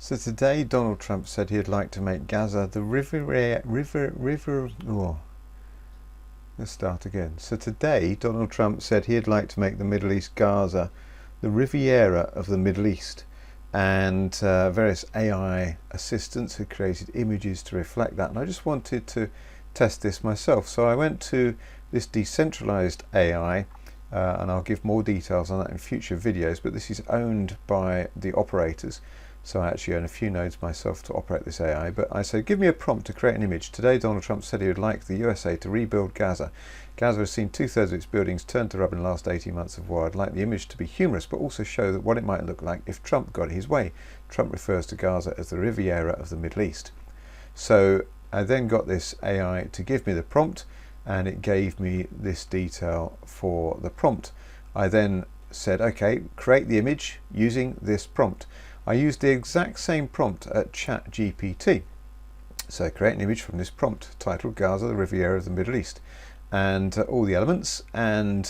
So today Donald Trump said he'd like to make Gaza the Riviera. Let's start again. So today Donald Trump said he'd like to make the Middle East Gaza the Riviera of the Middle East. And various AI assistants had created images to reflect that. And I just wanted to test this myself. So I went to this decentralized AI, and I'll give more details on that in future videos, but this is owned by the operators. So I actually own a few nodes myself to operate this AI. But I said, give me a prompt to create an image. Today, Donald Trump said he would like the USA to rebuild Gaza. Gaza has seen 2/3 of its buildings turned to rubble in the last 18 months of war. I'd like the image to be humorous, but also show that what it might look like if Trump got his way. Trump refers to Gaza as the Riviera of the Middle East. So I then got this AI to give me the prompt, and it gave me this detail for the prompt. I then said, okay, create the image using this prompt. I used the exact same prompt at ChatGPT. So create an image from this prompt titled Gaza, the Riviera of the Middle East, and all the elements. And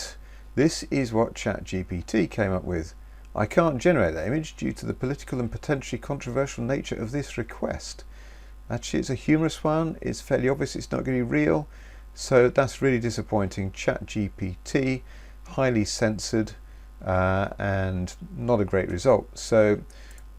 this is what ChatGPT came up with. I can't generate that image due to the political and potentially controversial nature of this request. Actually, it's a humorous one. It's fairly obvious it's not going to be real. So that's really disappointing. ChatGPT, highly censored, and not a great result. So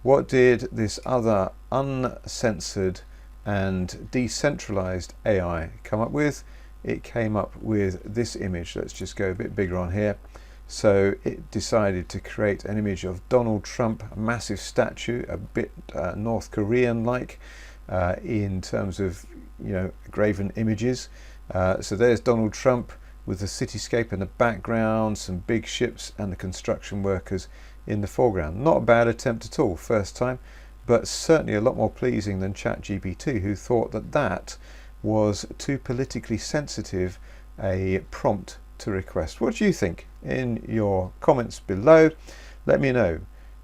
what did this other uncensored and decentralized AI come up with? It came up with this image. Let's just go a bit bigger on here. So it decided to create an image of Donald Trump, a massive statue, a bit North Korean-like in terms of, graven images. So there's Donald Trump with the cityscape in the background, some big ships and the construction workers in the foreground. Not a bad attempt at all, first time, but certainly a lot more pleasing than ChatGPT, who thought that that was too politically sensitive a prompt to request. What do you think? In your comments below, let me know.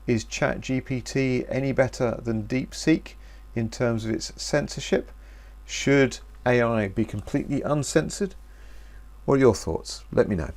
Is ChatGPT any better than DeepSeek in terms of its censorship? Should AI be completely uncensored? What are your thoughts? Let me know.